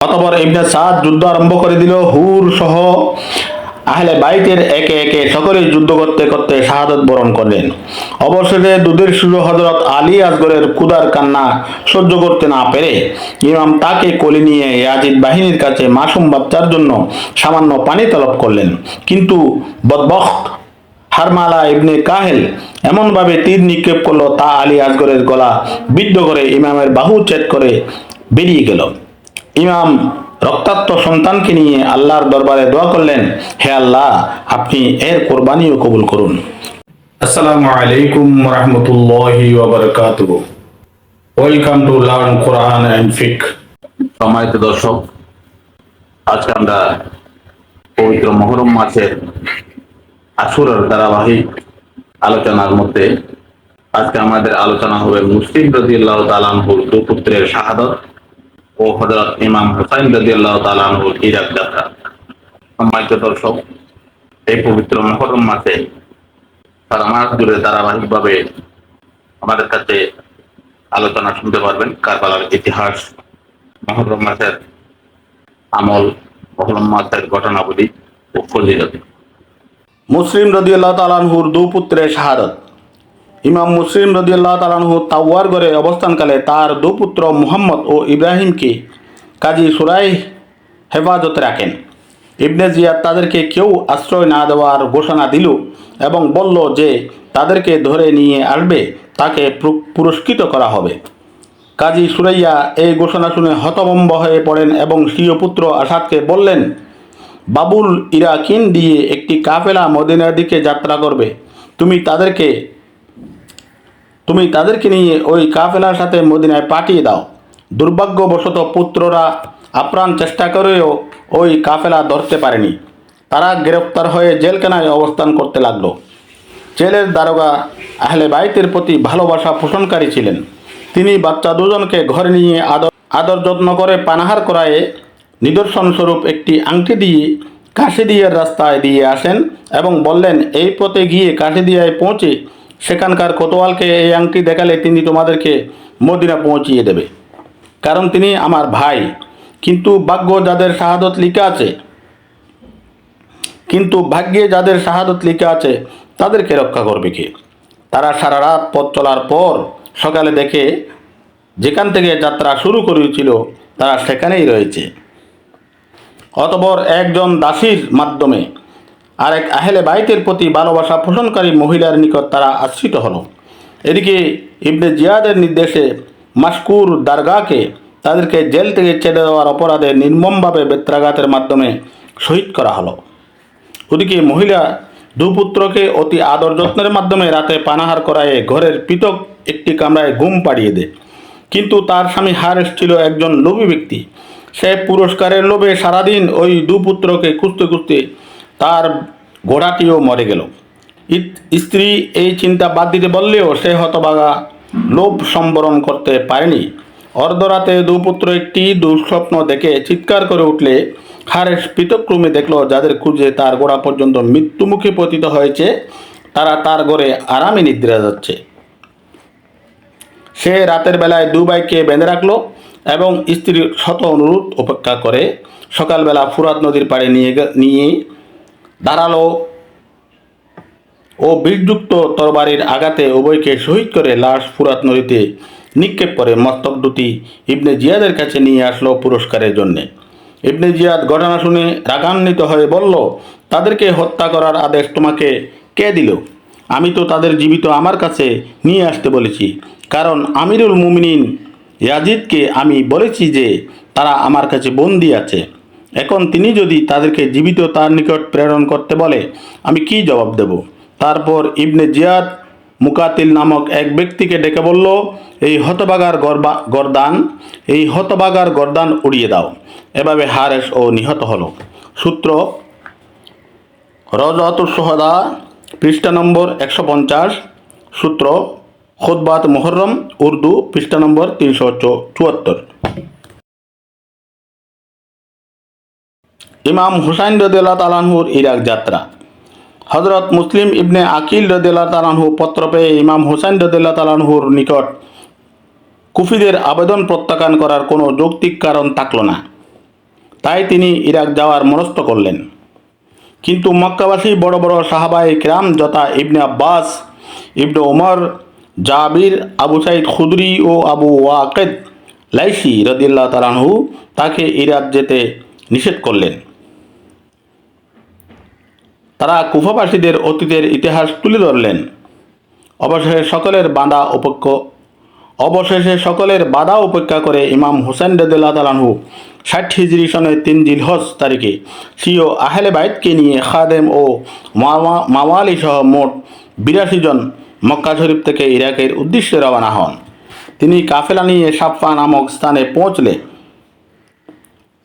অতঃপর ইবনে সাদ যুদ্ধ আরম্ভ করে দিল। হুর সহ আহলে বাইতের একে একে সকলেই যুদ্ধ করতে করতে শাহাদত বরণ করলেন। অবশেষে দুধের শিশু হযরত আলী আসগরের ক্ষুধার কান্না সহ্য করতে না পেরে ইমাম তাকে কোলে নিয়ে ইয়াজিদ বাহিনীর কাছে মাসুম বাচ্চার জন্য সামান্য পানি তলব করলেন। কিন্তু বদবখত হারমালা ইবনে কাহেল এমনভাবে তীর নিক্ষেপ করলো তা আলী আসগরের গলা বিদ্ধ করে ইমামের বাহু ছেদ করে বেরিয়ে গেল। ইমাম রক্তাক্ত সন্তানকে নিয়ে আল্লাহর দরবারে দোয়া করলেন, হে আল্লাহ, আপনি এর কোরবানিও কবুল করুন। আসসালামু আলাইকুম রাহমাতুল্লাহি ওয়া বারাকাতুহু। Welcome to learn Quran and fiqh. সম্মানিত দর্শক, আজকে আমরা পবিত্র মুহররম মাসের আশুরার ধারাবাহিক আলোচনার মধ্যে আজকে আমাদের আলোচনা হবে মুসলিম রাদিয়াল্লাহু তাআলা আনহুর দুই পুত্রের শাহাদাত ও হযরত ইমাম হুসাইন রাদিয়াল্লাহু তাআলা আনহুর ইরাক যাত্রা। সম্মানিত দর্শক, এই পবিত্র মুহররম মাসে সারা মাস জুড়ে ধারাবাহিকভাবে আমাদের কাছে আলোচনা শুনতে পারবেন কারবালার ইতিহাস, মুহররম মাসের আমল, মুহররম মাসের ঘটনাবলী ও ফজিলত। মুসলিম রাদিয়াল্লাহু তাআলা আনহুর দুই পুত্রের শাহাদাত। ইমাম মুসলিম রাদিয়াল্লাহু তাআলা আনহু তাওয়ার ঘরে অবস্থানকালে তার দুই পুত্র মুহাম্মদ ও ইব্রাহিমকে কাজী সুরাইহ হেফাজতে রাখেন। ইবনে জিয়াদ তাদেরকে কেউ আশ্রয় না দেওয়ার ঘোষণা দিল এবং বলল যে তাদেরকে ধরে নিয়ে আসবে তাকে পুরস্কৃত করা হবে। কাজী সুরাইয়া এই ঘোষণা শুনে হতভম্ব হয়ে পড়েন এবং স্বীয় পুত্র আসাদকে বললেন, বাবুল ইরাকিন দিয়ে একটি কাফেলা মদিনার দিকে যাত্রা করবে, তুমি তাদেরকে নিয়ে ওই কাফেলার সাথে মদিনায় পাঠিয়ে দাও। দুর্ভাগ্যবশত পুত্ররা আপ্রাণ চেষ্টা করেও ওই কাফেলা ধরতে পারেনি। তারা গ্রেফতার হয়ে জেলখানায় অবস্থান করতে লাগলো। জেলের দারোগা আহলে বাইতের প্রতি ভালোবাসা পোষণকারী ছিলেন। তিনি বাচ্চা দুজনকে ঘরে নিয়ে আদর যত্ন করে পানাহার করায় নিদর্শন স্বরূপ একটি আংটি দিয়ে কাশিদিয়ার রাস্তায় দিয়ে আসেন এবং বললেন, এই পথে গিয়ে কাশিদিয়ায় পৌঁছে সেখানকার কোতোয়ালকে এই আংটি দেখালে তিনি তোমাদেরকে মদিনা পৌঁছিয়ে দেবে, কারণ তিনি আমার ভাই। কিন্তু ভাগ্যে যাদের শাহাদত লিখা আছে তাদেরকে রক্ষা করবে কে? তারা সারা রাত পথ চলার পর সকালে দেখে যেখান থেকে যাত্রা শুরু করেছিল তারা সেখানেই রয়েছে। অতঃপর একজন দাসীর মাধ্যমে আরেক আহলে বাইতের প্রতি ভালোবাসা পোষণকারী মহিলার নিকট তারা আশ্রিত হলো। এদিকে ইবনে জিয়াদের নির্দেশে মাশকুর দারগাকে তাদেরকে জেল থেকে ছেড়ে দেওয়ার অপরাধে নির্মমভাবে বেত্রাঘাতের মাধ্যমে শহীদ করা হলো। ওদিকে মহিলা দুপুত্রকে অতি আদর যত্নের মাধ্যমে রাতে পানাহার করায় ঘরের পৃথক একটি কামরায় ঘুম পাড়িয়ে দেয়। কিন্তু তার স্বামী হারেস ছিল একজন লোভী ব্যক্তি। সে পুরস্কারের লোভে সারাদিন ওই দুপুত্রকে খুঁজতে খুঁজতে তার ঘোড়াটিও মরে গেল। স্ত্রী এই চিন্তা বাদ দিতে বললেও সে হতভাগা লোভ সম্বরণ করতে পারেনি। অর্ধরাতে দুপুত্র একটি দুঃস্বপ্ন দেখে চিৎকার করে উঠলে হারেস পৃথক্রমে দেখল যাদের খুঁজে তার ঘোড়া পর্যন্ত মৃত্যুমুখে পতিত হয়েছে তারা তার ঘরে আরামে নিদ্রা যাচ্ছে। সে রাতের বেলায় দু ভাইকে বেঁধে রাখলো এবং স্ত্রীর শত অনুরোধ উপেক্ষা করে সকালবেলা ফুরাত নদীর পাড়ে নিয়ে দাঁড়ালো ও বিষযুক্ত তরবারির আঘাতে উভয়কে শহীদ করে লাশ ফুরাত নদীতে নিক্ষেপ করে মস্তক দুটি ইবনে জিয়াদের কাছে নিয়ে আসলো পুরস্কারের জন্যে। ইবনে জিয়াদ ঘটনা শুনে রাগান্বিত হয়ে বলল, তাদেরকে হত্যা করার আদেশ তোমাকে কে দিল? আমি তো তাদের জীবিত আমার কাছে নিয়ে আসতে বলেছি, কারণ আমিরুল মুমিনিন ইয়াজিদকে আমি বলেছি যে তারা আমার কাছে বন্দী আছে। এখন তিনি যদি তাদেরকে জীবিত তার নিকট প্রেরণ করতে বলে আমি কি জবাব দেব? তারপর ইবনে জিয়াদ মুকাতিল নামক এক ব্যক্তিকে ডেকে বলল, এই হতবাগার গর্দান উড়িয়ে দাও। এভাবে হারেস ও নিহত হলো। সূত্র রওজাতুশ শুহাদা, পৃষ্ঠা নম্বর 150। সূত্র খুতবাত মুহররম, উর্দু, পৃষ্ঠা নম্বর 374। ইমাম হুসাইন রাদিয়াল্লাহু তাআলা আনহুর ইরাক যাত্রা। হযরত মুসলিম ইবনে আকিল রাদিয়াল্লাহু তাআলা আনহু পত্র পেয়ে ইমাম হুসাইন রাদিয়াল্লাহু তাআলা আনহুর নিকট কুফিদের আবেদন প্রত্যাখ্যান করার কোনো যৌক্তিক কারণ থাকল না। তাই তিনি ইরাক যাওয়ার মনস্থ করলেন। কিন্তু মক্কাবাসী বড় বড় সাহাবায়ে কিরাম যথা ইবনে আব্বাস, ইবনে ওমর, জাবির, আবু সাইদ খুদরি ও আবু ওয়াকেদ লাইসি রাদিয়াল্লাহু তাআলা আনহু তাকে ইরাক যেতে নিষেধ করলেন। তারা কুফাবাসীদের অতীতের ইতিহাস তুলে ধরলেন। অবশেষে সকলের বাধা উপেক্ষা করে ইমাম হুসাইন রাদিয়াল্লাহু তাআলা আনহু 60 হিজরি সনে 3 জিলহজ তারিখে স্বীয় আহলে বাইতকে নিয়ে খাদেম ও মাওয়ালি সহ মোট 82 জন মক্কা শরীফ থেকে ইরাকের উদ্দেশ্যে রওনা হন। তিনি কাফেলা নিয়ে সাফা নামক স্থানে পৌঁছলে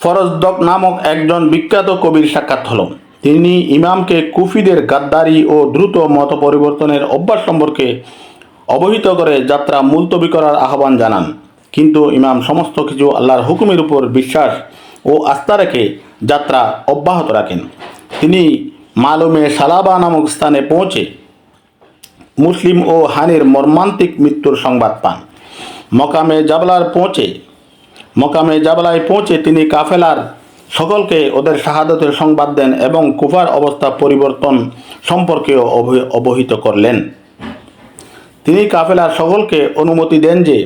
ফরজদক নামক একজন বিখ্যাত কবির সাক্ষাৎ হল। তিনি ইমামকে কুফিদের গাদ্দারি ও দ্রুত মত পরিবর্তনের অভ্যাস সম্পর্কে অবহিত করে যাত্রা মুলতবি করার আহ্বান জানান। কিন্তু ইমাম সমস্ত কিছু আল্লাহর হুকুমের উপর বিশ্বাস ও আস্থা রেখে যাত্রা অব্যাহত রাখেন। তিনি মালুমে সালাবা নামক স্থানে পৌঁছে মুসলিম ও হানির মর্মান্তিক মৃত্যুর সংবাদ পান। মকামে জাবলায় পৌঁছে তিনি কাফেলার সকলকে ওদের শাহাদতের সংবাদ দেন এবং কুফার অবস্থা পরিবর্তন সম্পর্কেও অবহিত করলেন। তিনি কাফেলার সকলকে অনুমতি দেন যে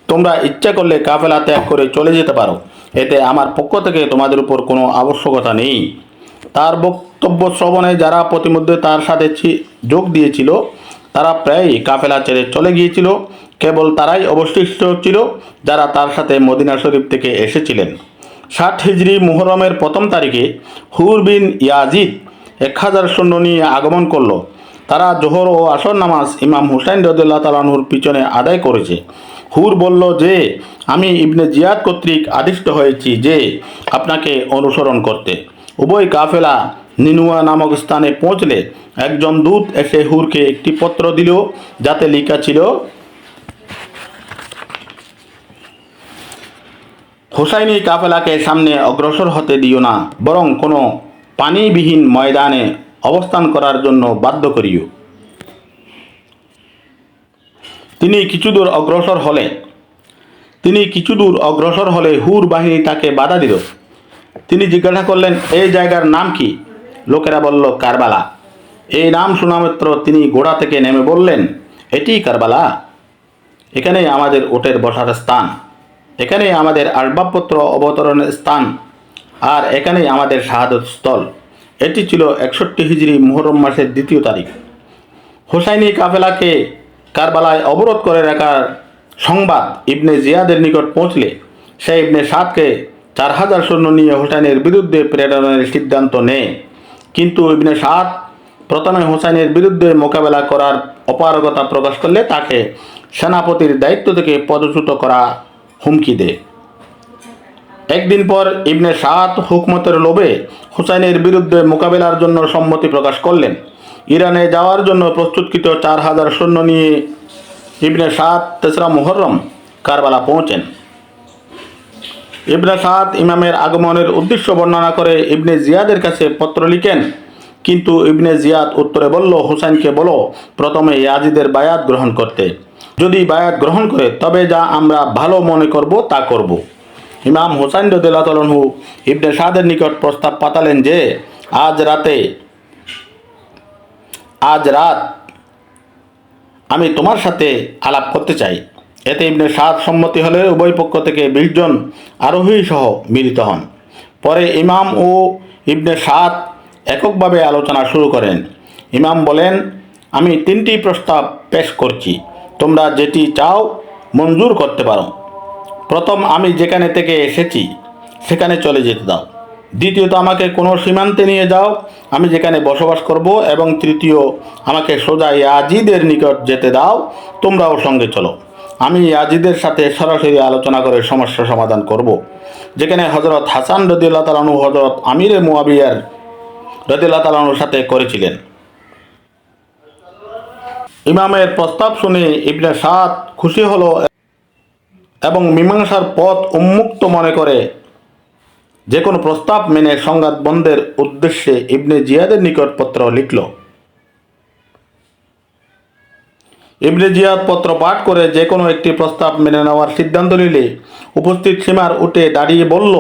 তোমরা ইচ্ছা করলে কাফেলা ত্যাগ করে চলে যেতে পারো, এতে আমার পক্ষ থেকে তোমাদের উপর কোনো আবশ্যকতা নেই। তার বক্তব্য শ্রবণে যারা প্রতিমধ্যে তার সাথে যোগ দিয়েছিল তারা প্রায়ই কাফেলা ছেড়ে চলে গিয়েছিল। কেবল তারাই অবশিষ্ট ছিল যারা তার সাথে মদিনা শরীফ থেকে এসেছিলেন। 60 হিজরি মুহররমের 1 তারিখে হুর বিন ইয়াজিদ 1000 সৈন্য নিয়ে আগমন করল। তারা জোহর ও আসর নামাজ ইমাম হুসাইন রাদিয়াল্লাহু তাআলা আনহুর পিছনে আদায় করেছে। হুর বলল যে আমি ইবনে জিয়াদ কর্তৃক আদিষ্ট হয়েছি যে আপনাকে অনুসরণ করতে। উভয় কাফেলা নিনুয়া নামক স্থানে পৌঁছলে একজন দূত এসে হুরকে একটি পত্র দিল, যাতে লেখা ছিল, হুসাইনি কাফেলাকে সামনে অগ্রসর হতে দিও না, বরং কোনো পানিবিহীন ময়দানে অবস্থান করার জন্য বাধ্য করিও। তিনি কিছু দূর অগ্রসর হলে হুর বাহিনী তাকে বাধা দিল। তিনি জিজ্ঞাসা করলেন, এই জায়গার নাম কি? লোকেরা বলল, কারবালা। এই নাম শোনা মাত্র তিনি ঘোড়া থেকে নেমে বললেন, এটিই কারবালা? এখানেই আমাদের ওটের বসার স্থান, এখানেই আমাদের আসবাবপত্র অবতরণের স্থান, আর এখানেই আমাদের শাহাদত স্থল। এটি ছিল 61 হিজরি মুহররম মাসের 2 তারিখ। হুসাইনি কাফেলাকে কারবালায় অবরোধ করে রাখার সংবাদ ইবনে জিয়াদের নিকট পৌঁছলে সে ইবনে সাদকে 4000 সৈন্য নিয়ে হুসাইনের বিরুদ্ধে প্রেরণের সিদ্ধান্ত নেয়। কিন্তু ইবনে সাদ প্রথমে হুসাইনের বিরুদ্ধে মোকাবেলা করার অপারগতা প্রকাশ করলে তাকে সেনাপতির দায়িত্ব থেকে পদচ্যুত করা হুমকি দেয়। একদিন পর ইবনে সাদ হুকমতের লোভে হুসাইনের বিরুদ্ধে মোকাবেলার জন্য সম্মতি প্রকাশ করলেন। ইরানে যাওয়ার জন্য প্রস্তুতকৃত 4000 সৈন্য নিয়ে ইবনে সাদ 3রা মুহররম কারবালা পৌঁছেন। ইবনে সাদ ইমামের আগমনের উদ্দেশ্য বর্ণনা করে ইবনে জিয়াদের কাছে পত্র লিখেন। কিন্তু ইবনে জিয়াদ উত্তরে বলল, হুসাইনকে বলো প্রথমে ইয়াজিদের বায়াত গ্রহণ করতে। যদি বায়াত গ্রহণ করে তবে যা আমরা ভালো মনে করব তা করব। ইমাম হুসাইন রাদিয়াল্লাহু তাআলা আনহু ইবনে সাদের নিকট প্রস্তাব পাঠালেন যে আজ রাত আমি তোমার সাথে আলাপ করতে চাই। এতে ইবনে সাদ সম্মতি হলে উভয় পক্ষ থেকে 20 জন আরোহী সহ মিলিত হন। পরে ইমাম ও ইবনে সাদ এককভাবে আলোচনা শুরু করেন। ইমাম বলেন, আমি 3টি প্রস্তাব পেশ করছি, তোমরা যেটি চাও মঞ্জুর করতে পারো। প্রথম, আমি যেখানে থেকে এসেছি সেখানে চলে যেতে দাও। দ্বিতীয়ত, আমাকে কোনো সীমান্তে নিয়ে যাও, আমি যেখানে বসবাস করব। এবং তৃতীয়, আমাকে সোজা ইয়াজিদের নিকট যেতে দাও, তোমরাও সঙ্গে চলো। আমি ইয়াজিদের সাথে সরাসরি আলোচনা করে সমস্যা সমাধান করব। যেখানে হযরত হাসান রাদিয়াল্লাহু তাআলা আনহু হযরত আমিরে মুয়াবিয়ার রাদিয়াল্লাহু তাআলা আনহুর সাথে করেছিলেন। ইমামের প্রস্তাব শুনে ইবনে সাদ খুশি হলো এবং মীমাংসার পথ উন্মুক্ত মনে করে যে কোনো প্রস্তাব মেনে সংঘাত বন্ধের উদ্দেশ্যে ইবনে জিয়াদের নিকট পত্র লিখল। ইবনে জিয়াদ পত্র পাঠ করে যে কোনো একটি প্রস্তাব মেনে নেওয়ার সিদ্ধান্ত নিলে উপস্থিত সীমার উঠে দাঁড়িয়ে বলল,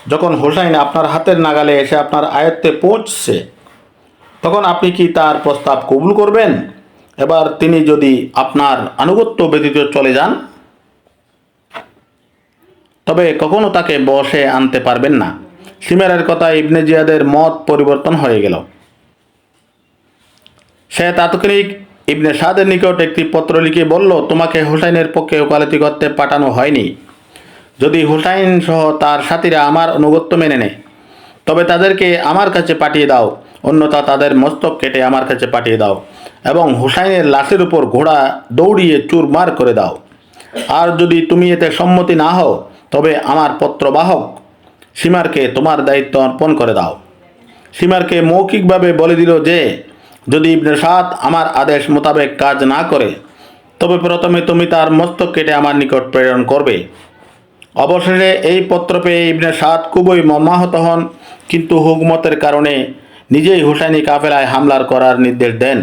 যখন হোসাইন আপনার হাতের নাগালে এসে আপনার আয়ত্তে পৌঁছছে, তখন আপনি কি তার প্রস্তাব কবুল করবেন? এবার তিনি যদি আপনার আনুগত্য ব্যতীত চলে যান, তবে কখনো তাকে বশে আনতে পারবেন না। সিমেরের কথা ইবনে জিয়াদের মত পরিবর্তন হয়ে গেল। সে তাৎক্ষণিক ইবনে সাদের নিকট একটি পত্র লিখে বলল, তোমাকে হুসাইনের পক্ষে ওকালতি করতে পাঠানো হয়নি। যদি হুসাইন সহ তার সাথীরা আমার অনুগত্য মেনে নেয়, তবে তাদেরকে আমার কাছে পাঠিয়ে দাও, অন্যথা তাদের মস্তক কেটে আমার কাছে পাঠিয়ে দাও এবং হুসাইনের লাশের উপর ঘোড়া দৌড়িয়ে চুরমার করে দাও। আর যদি তুমি এতে সম্মতি না হও, তবে আমার পত্রবাহক সীমারকে তোমার দায়িত্ব অর্পণ করে দাও। সীমারকে মৌখিকভাবে বলে দিল যে, যদি ইবনে সাদ আমার আদেশ মোতাবেক কাজ না করে, তবে প্রথমে তুমি তার মস্তক কেটে আমার নিকট প্রেরণ করবে। অবশেষে এই পত্র পেয়ে ইবনে সাদ খুবই মর্মাহত হন, কিন্তু হুকমতের কারণে নিজেই হুসাইনি কাফেলায় হামলার করার নির্দেশ দেন।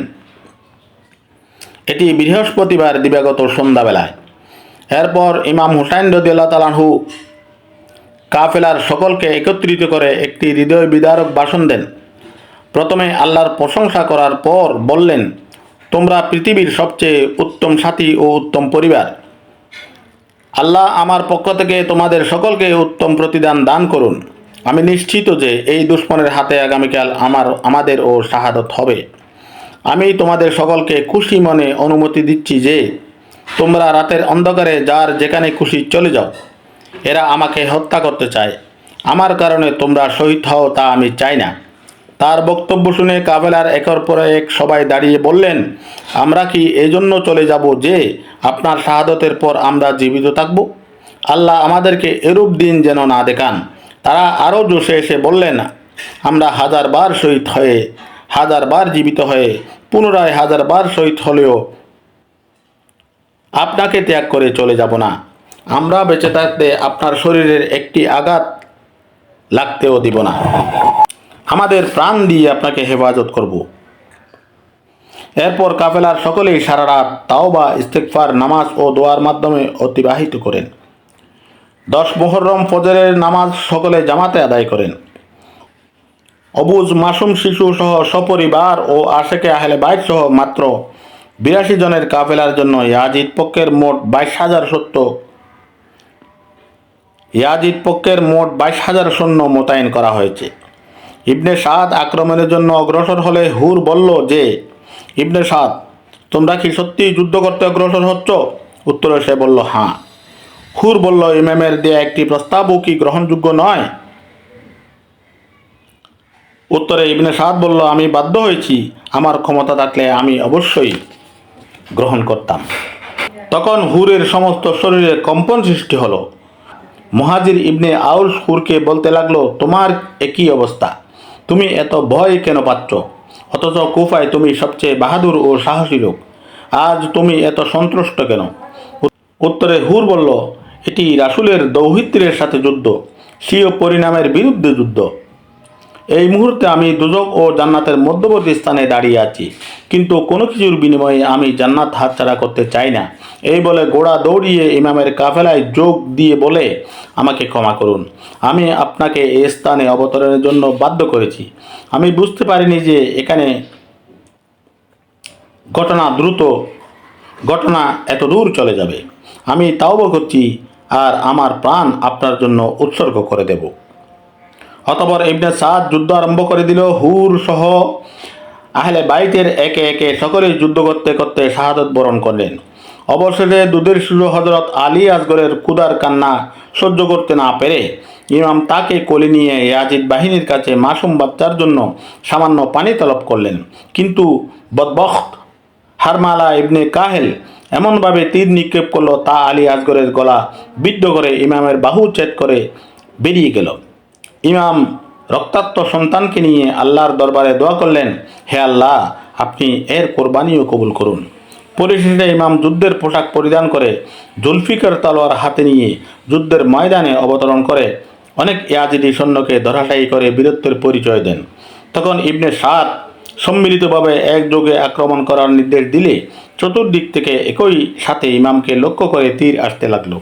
এটি বৃহস্পতিবার দিবাগত সন্ধ্যাবেলায়। এরপর ইমাম হুসাইন রাদিয়াল্লাহু তাআলা আনহু কাফেলার সকলকে একত্রিত করে একটি হৃদয় বিদারক ভাষণ দেন। প্রথমে আল্লাহর প্রশংসা করার পর বললেন, তোমরা পৃথিবীর সবচেয়ে উত্তম সাথী ও উত্তম পরিবার। আল্লাহ আমার পক্ষ থেকে তোমাদের সকলকে উত্তম প্রতিদান দান করুন। আমি নিশ্চিত যে এই দুশমনের হাতে আগামীকাল আমাদেরও শাহাদত হবে। আমি তোমাদের সকলকে খুশি মনে অনুমতি দিচ্ছি যে তোমরা রাতের অন্ধকারে যার যেখানে খুশি চলে যাও। এরা আমাকে হত্যা করতে চায়, আমার কারণে তোমরা শহীদ হও তা আমি চাই না। তার বক্তব্য শুনে কাফেলার একের পর এক সবাই দাঁড়িয়ে বললেন, আমরা কি এজন্য চলে যাব যে আপনার শাহাদতের পর আমরা জীবিত থাকব? আল্লাহ আমাদেরকে এরূপ দিন যেন না দেখান। তারা আরও জোশে এসে বললেন, আমরা হাজারবার শহীদ হয়ে, হাজারবার জীবিত হয়ে, পুনরায় হাজারবার শহীদ হলেও আপনাকে ত্যাগ করে চলে যাব না। আমরা বেঁচে থাকতে আপনার শরীরের একটি আঘাত লাগতেও দিব না। আমাদের প্রাণ দিয়ে আপনাকে হেফাজত করব। এরপর কাফেলার সকলেই সারা রাত তাওবা, ইস্তেগফার, নামাজ ও দোয়ার মাধ্যমে অতিবাহিত করেন। 10 মুহররম ফজরের নামাজ সকলে জামাতে আদায় করেন। অবুজ, মাসুম শিশু সহ সপরিবার ও আশেকে আহলে বাইত সহ মাত্র 82 জনের কাফেলার জন্য ইয়াজিদ পক্ষের মোট 22,000 সৈন্য মোতায়েন করা হয়েছে। ইবনে সাদ আক্রমণের জন্য অগ্রসর হলে হুর বলল যে, ইবনে সাদ, তোমরা কি সত্যিই যুদ্ধ করতে অগ্রসর হচ্ছ? উত্তরে সে বলল, হ্যাঁ। হুর বলল, ইমামের দেয়া একটি প্রস্তাবও কি গ্রহণযোগ্য নয়? উত্তরে ইবনে সাদ বলল, আমি বাধ্য হয়েছি, আমার ক্ষমতা থাকলে আমি অবশ্যই গ্রহণ করতাম। তখন হুরের সমস্ত শরীরে কম্পন সৃষ্টি হলো। মুহাজির ইবনে আউস হুরকে বলতে লাগলো, তোমার একই অবস্থা, তুমি এত ভয় কেন পাচ্ছ? অথচ কুফায় তুমি সবচেয়ে বাহাদুর ও সাহসী লোক, আজ তুমি এত সন্ত্রস্ত কেন? উত্তরে হুর বলল, এটি রাসূলের দৌহিত্রের সাথে যুদ্ধ, স্বীয় পরিণামের বিরুদ্ধে যুদ্ধ। এই মুহূর্তে আমি দুজক ও জান্নাতের মধ্যবর্তী স্থানে দাঁড়িয়ে আছি, কিন্তু কোনো কিছুর বিনিময়ে আমি জান্নাত হাতছাড়া করতে চাই না। এই বলে ঘোড়া দৌড়িয়ে ইমামের কাফেলায় যোগ দিয়ে বলে, আমাকে ক্ষমা করুন, আমি আপনাকে এই স্থানে অবতরণের জন্য বাধ্য করেছি। আমি বুঝতে পারিনি যে এখানে ঘটনা এত দূর চলে যাবে। আমি তাওবা করছি আর আমার প্রাণ আপনার জন্য উৎসর্গ করে দেব। অতঃপর ইবনে সাদ যুদ্ধ আরম্ভ করে দিল। হুর সহ আহলে বাইতের একে একে সকলেই যুদ্ধ করতে করতে শাহাদত বরণ করলেন। অবশেষে দুধের শিশু হযরত আলী আসগরের ক্ষুধার কান্না সহ্য করতে না পেরে ইমাম তাকে কোলে নিয়ে ইয়াজিদ বাহিনীর কাছে মাসুম বাচ্চার জন্য সামান্য পানি তলব করলেন। কিন্তু বদবখত হারমালা ইবনে কাহেল এমনভাবে তীর নিক্ষেপ করল, তা আলী আসগরের গলা বিদ্ধ করে ইমামের বাহু ছেদ করে বেরিয়ে গেল। ইমাম রক্তাক্ত সন্তানকে নিয়ে আল্লাহর দরবারে দোয়া করলেন, হে আল্লাহ, আপনি এর কোরবানিও কবুল করুন। পরিশেষে ইমাম যুদ্ধের পোশাক পরিধান করে জুলফিকার তলোয়ার হাতে নিয়ে যুদ্ধের ময়দানে অবতরণ করে অনেক ইয়াজিদি সৈন্যকে ধরাশায়ী করে বীরত্বের পরিচয় দেন। তখন ইবনে সাদ সম্মিলিতভাবে একযোগে আক্রমণ করার নির্দেশ দিলে চতুর্দিক থেকে একই সাথে ইমামকে লক্ষ্য করে তীর আসতে লাগলো।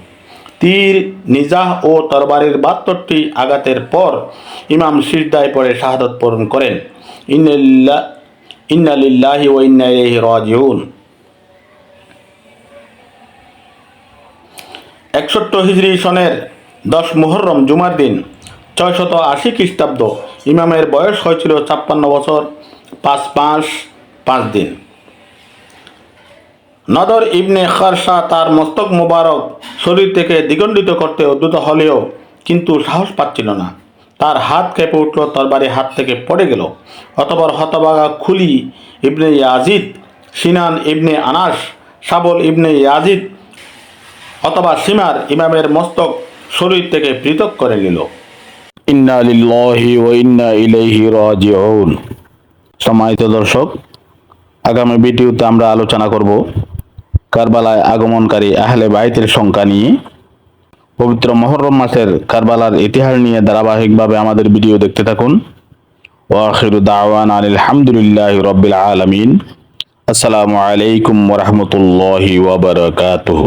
তীর, নিজাহ ও তরবারির 72টি আঘাতের পর ইমাম সিজদায় পড়ে শাহাদাত বরণ করেন। ইন্না লিল্লাহি ওয়া ইন্না ইলাইহি রাজিউন। 61 হিজরি সনের 10 মুহররম জুমার দিন 680 খ্রিস্টাব্দ ইমামের বয়স হয়েছিল 56 বছর 5 মাস 5 দিন। নদর ইবনে খারসা তার মস্তক মোবারক শরীর থেকে দ্বিখণ্ডিত করতে উদ্যত হলেও কিন্তু সাহস পাচ্ছিল না। তার হাত কেঁপে উঠল, তরবারি হাত থেকে পড়ে গেল। অতঃপর হতভাগা খুলি ইবনে ইয়াজিদ, সিনান ইবনে আনাস, সাবল ইবনে ইয়াজিদ অথবা সিমার ইমামের মস্তক শরীর থেকে পৃথক করে নিল। ইন্না লিল্লাহি ওয়া ইন্না ইলাইহি রাজিউন। সম্মানিত দর্শক, আগামী ভিডিওতে আমরা আলোচনা করব কারবালায় আগমনকারী আহলে বাইতের সংখ্যা নিয়ে। পবিত্র মুহররম মাসের কারবালার ইতিহাস নিয়ে ধারাবাহিকভাবে আমাদের ভিডিও দেখতে থাকুন। ওয়া আখিরু দাওয়ানা আলহামদুলিল্লাহি রাব্বিল আলামিন। আসসালামু আলাইকুম ওয়া রাহমাতুল্লাহি ওয়া বারাকাতুহু।